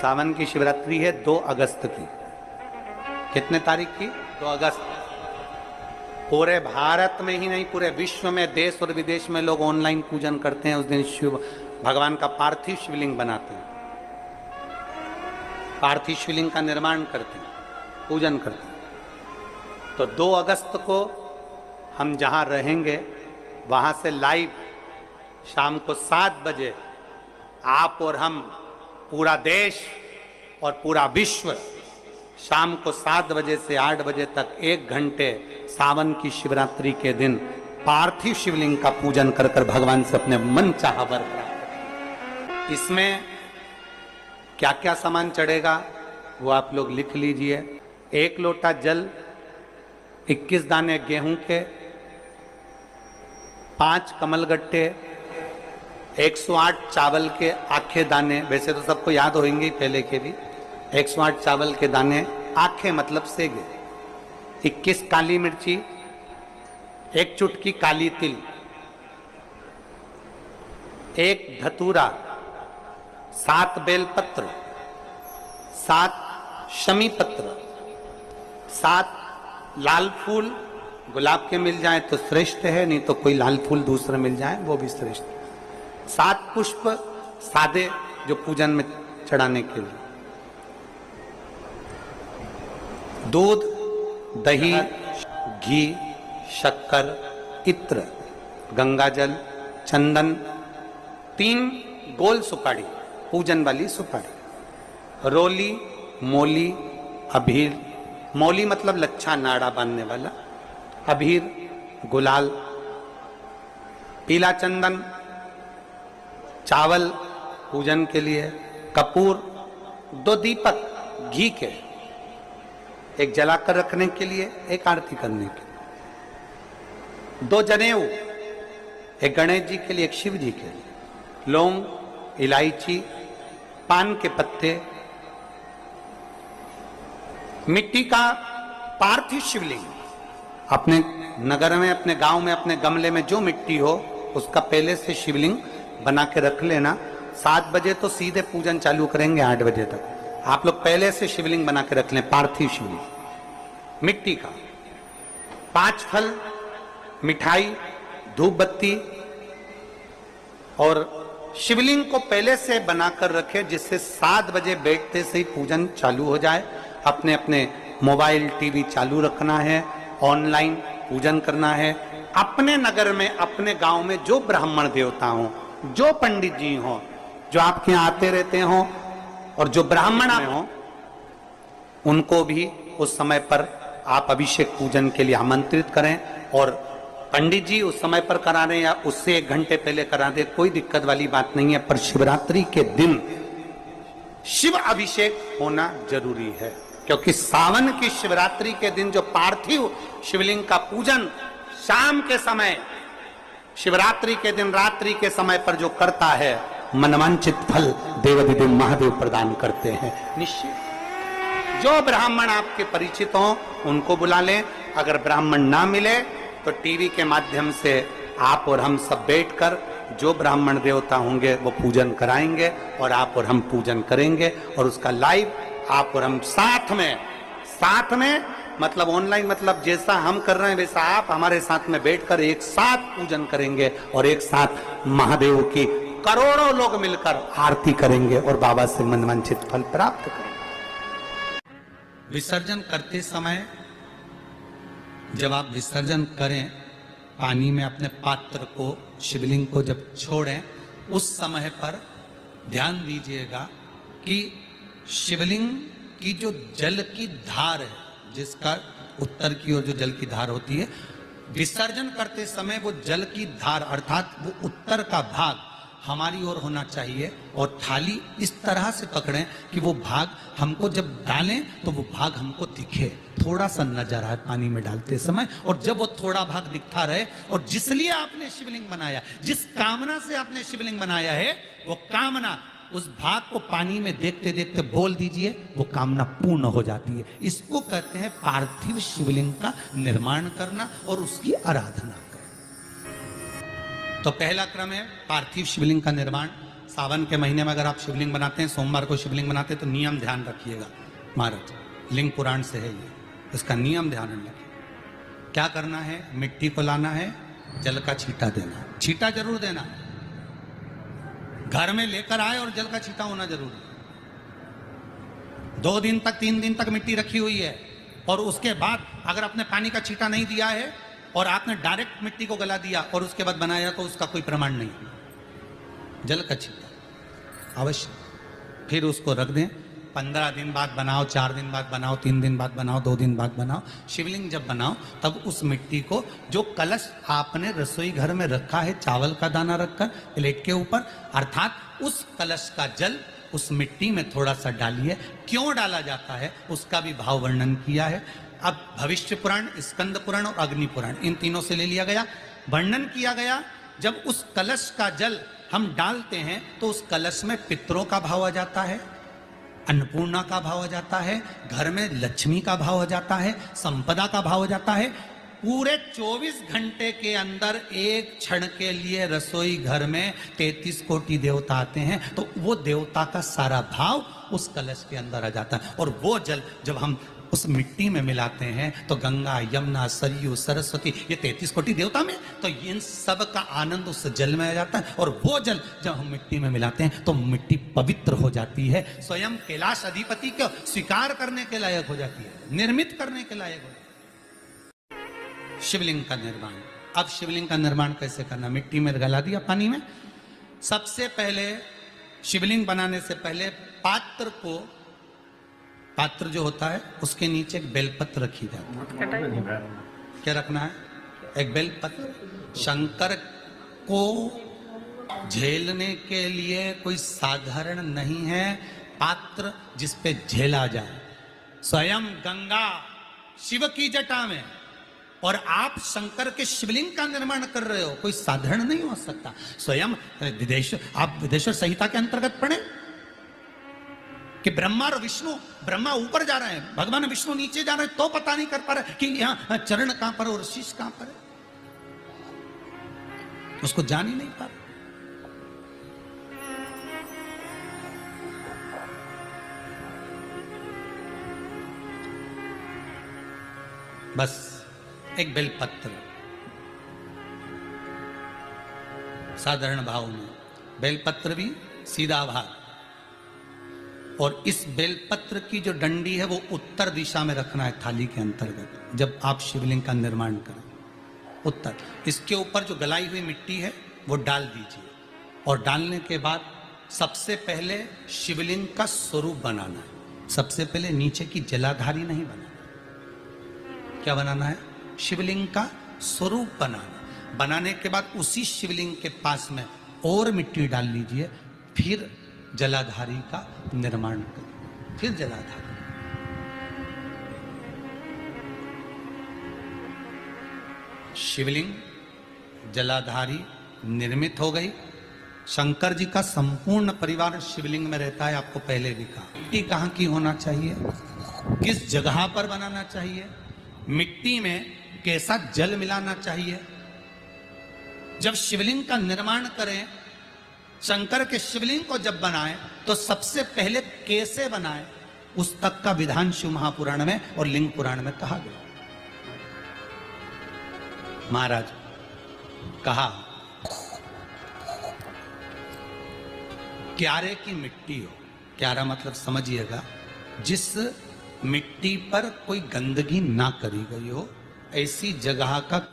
सावन की शिवरात्रि है 2 अगस्त की। कितने तारीख की? 2 अगस्त। पूरे भारत में ही नहीं, पूरे विश्व में, देश और विदेश में लोग ऑनलाइन पूजन करते हैं। उस दिन शिव भगवान का पार्थिव शिवलिंग बनाते हैं, पार्थिव शिवलिंग का निर्माण करते हैं, पूजन करते हैं। तो 2 अगस्त को हम जहां रहेंगे वहां से लाइव शाम को 7 बजे आप और हम, पूरा देश और पूरा विश्व, शाम को 7 बजे से 8 बजे तक 1 घंटे सावन की शिवरात्रि के दिन पार्थिव शिवलिंग का पूजन कर कर भगवान से अपने मन चाहा वर प्राप्त करें। इसमें क्या क्या सामान चढ़ेगा वो आप लोग लिख लीजिए। 1 लोटा जल, 21 दाने गेहूं के, 5 कमलगट्टे, 108 चावल के आखे दाने, वैसे तो सबको याद होंगे पहले के भी। 108 चावल के दाने, आखे मतलब सेगे, 21 काली मिर्ची, 1 चुटकी काली तिल, 1 धतूरा, 7 बेलपत्र, 7 शमी पत्र, 7 लाल फूल, गुलाब के मिल जाए तो श्रेष्ठ है, नहीं तो कोई लाल फूल दूसरा मिल जाए वो भी श्रेष्ठ है। 7 पुष्प सादे जो पूजन में चढ़ाने के लिए, दूध, दही, घी, शक्कर, इत्र, गंगाजल, चंदन, 3 गोल सुपारी, पूजन वाली सुपारी, रोली, मोली, अबीर, मौली मतलब लच्छा नाड़ा बांधने वाला, अबीर, गुलाल, पीला चंदन, चावल पूजन के लिए, कपूर, 2 दीपक घी के, 1 जलाकर रखने के लिए, 1 आरती करने के लिए, 2 जनेऊ, 1 गणेश जी के लिए, 1 शिव जी के लिए, लौंग, इलायची, पान के पत्ते, मिट्टी का पार्थिव शिवलिंग। अपने नगर में, अपने गांव में, अपने गमले में जो मिट्टी हो उसका पहले से शिवलिंग बना के रख लेना। 7 बजे तो सीधे पूजन चालू करेंगे, 8 बजे तक आप लोग पहले से शिवलिंग बना के रख लें, पार्थिव शिवलिंग मिट्टी का। 5 फल, मिठाई, धूप बत्ती, और शिवलिंग को पहले से बनाकर रखे जिससे 7 बजे बैठते से ही पूजन चालू हो जाए। अपने अपने मोबाइल, टीवी चालू रखना है, ऑनलाइन पूजन करना है। अपने नगर में, अपने गांव में जो ब्राह्मण देवता हो, जो पंडित जी हो, जो आपके यहाँ आते रहते हो, और जो ब्राह्मण हो, उनको भी उस समय पर आप अभिषेक पूजन के लिए आमंत्रित करें। और पंडित जी उस समय पर करा रहे या उससे 1 घंटे पहले करा दे, कोई दिक्कत वाली बात नहीं है। पर शिवरात्रि के दिन शिव अभिषेक होना जरूरी है, क्योंकि सावन की शिवरात्रि के दिन जो पार्थिव शिवलिंग का पूजन शाम के समय, शिवरात्रि के दिन रात्रि के समय पर जो करता है, मनवांचित फल देवाधिदेव महादेव प्रदान करते हैं निश्चित। जो ब्राह्मण आपके परिचित हों उनको बुला लें। अगर ब्राह्मण ना मिले तो टीवी के माध्यम से आप और हम सब बैठकर जो ब्राह्मण देवता होंगे वो पूजन कराएंगे, और आप और हम पूजन करेंगे, और उसका लाइव आप और हम साथ में मतलब ऑनलाइन, मतलब जैसा हम कर रहे हैं वैसा आप हमारे साथ में बैठकर एक साथ पूजन करेंगे, और एक साथ महादेव की करोड़ों लोग मिलकर आरती करेंगे और बाबा से मनवांछित फल प्राप्त करेंगे। विसर्जन करते समय जब आप विसर्जन करें, पानी में अपने पात्र को, शिवलिंग को जब छोड़ें, उस समय पर ध्यान दीजिएगा कि शिवलिंग की जो जल की धार है, जिसका उत्तर की ओर जो जल की धार होती है, विसर्जन करते समय वो जल की धार अर्थात वो उत्तर का भाग हमारी ओर होना चाहिए, और थाली इस तरह से पकड़ें कि वो भाग हमको जब डालें तो वो भाग हमको दिखे, थोड़ा सा नजर आए पानी में डालते समय। और जब वो थोड़ा भाग दिखता रहे, और जिसलिए आपने शिवलिंग बनाया, जिस कामना से आपने शिवलिंग बनाया है, वो कामना उस भाग को पानी में देखते देखते बोल दीजिए, वो कामना पूर्ण हो जाती है। इसको कहते हैं पार्थिव शिवलिंग का निर्माण करना और उसकी आराधना करना। तो पहला क्रम है पार्थिव शिवलिंग का निर्माण। सावन के महीने में अगर आप शिवलिंग बनाते हैं, सोमवार को शिवलिंग बनाते हैं, तो नियम ध्यान रखिएगा महाराज, लिंग पुराण से है ये, इसका नियम ध्यान रखिए। क्या करना है, मिट्टी को लाना है, जल का छींटा देना, छींटा जरूर देना, घर में लेकर आए और जल का छींटा होना जरूरी है। 2 दिन तक 3 दिन तक मिट्टी रखी हुई है और उसके बाद अगर आपने पानी का छींटा नहीं दिया है और आपने डायरेक्ट मिट्टी को गला दिया और उसके बाद बनाया, तो उसका कोई प्रमाण नहीं। जल का छींटा अवश्य, फिर उसको रख दें। 15 दिन बाद बनाओ, 4 दिन बाद बनाओ, 3 दिन बाद बनाओ, 2 दिन बाद बनाओ। शिवलिंग जब बनाओ तब उस मिट्टी को, जो कलश आपने रसोई घर में रखा है चावल का दाना रखकर प्लेट के ऊपर, अर्थात उस कलश का जल उस मिट्टी में थोड़ा सा डालिए। क्यों डाला जाता है उसका भी भाव वर्णन किया है। अब भविष्य पुराण, स्कंद पुराण और अग्नि पुराण, इन तीनों से ले लिया गया। वर्णन किया गया, जब उस कलश का जल हम डालते हैं तो उस कलश में पितरों का भाव आ जाता है, अन्नपूर्णा का भाव आ जाता है, घर में लक्ष्मी का भाव आ जाता है, संपदा का भाव आ जाता है। पूरे 24 घंटे के अंदर एक क्षण के लिए रसोई घर में 33 कोटि देवता आते हैं, तो वो देवता का सारा भाव उस कलश के अंदर आ जाता है। और वो जल जब हम उस मिट्टी में मिलाते हैं तो गंगा, यमुना, सरयू, सरस्वती, ये 33 कोटि देवता में, तो इन सब का आनंद उस जल में आ जाता है। और वो जल जब हम मिट्टी में मिलाते हैं तो मिट्टी पवित्र हो जाती है, स्वयं कैलाश अधिपति को स्वीकार करने के लायक हो जाती है, निर्मित करने के लायक हो जाती है। शिवलिंग का निर्माण। अब शिवलिंग का निर्माण कैसे करना, मिट्टी में गला दिया पानी में। सबसे पहले शिवलिंग बनाने से पहले पात्र जो होता है उसके नीचे एक बेलपत्र रखी जाती है। क्या रखना है, एक बेलपत्र। शंकर को झेलने के लिए कोई साधारण नहीं है पात्र जिस पे झेला जाए। स्वयं गंगा शिव की जटा में, और आप शंकर के शिवलिंग का निर्माण कर रहे हो, कोई साधारण नहीं हो सकता। स्वयं आप विदेश्वर संहिता के अंतर्गत पढ़े कि ब्रह्मा और विष्णु, ब्रह्मा ऊपर जा रहे हैं, भगवान विष्णु नीचे जा रहे हैं, तो पता नहीं कर पा रहे कि यहां चरण कहां पर और शीश कहां पर है, उसको जान ही नहीं पा रहे। बस एक बेलपत्र, साधारण भाव में बेलपत्र भी सीधा भाग, और इस बेलपत्र की जो डंडी है वो उत्तर दिशा में रखना है थाली के अंतर्गत। जब आप शिवलिंग का निर्माण करें उत्तर, इसके ऊपर जो गलाई हुई मिट्टी है वो डाल दीजिए, और डालने के बाद सबसे पहले शिवलिंग का स्वरूप बनाना है। सबसे पहले नीचे की जलाधारी नहीं बनाना। क्या बनाना है, शिवलिंग का स्वरूप बनाना। बनाने के बाद उसी शिवलिंग के पास में और मिट्टी डाल लीजिए, फिर जलाधारी का निर्माण करें, फिर जलाधारी। शिवलिंग जलाधारी निर्मित हो गई। शंकर जी का संपूर्ण परिवार शिवलिंग में रहता है, आपको पहले भी कहा। मिट्टी कहाँ की होना चाहिए, किस जगह पर बनाना चाहिए, मिट्टी में कैसा जल मिलाना चाहिए। जब शिवलिंग का निर्माण करें, शंकर के शिवलिंग को जब बनाएं, तो सबसे पहले कैसे बनाएं उस तक का विधान शिव महापुराण में और लिंग पुराण में कहा गया। महाराज कहा, क्यारे की मिट्टी हो, क्यारा मतलब समझिएगा जिस मिट्टी पर कोई गंदगी ना करी गई हो, ऐसी जगह का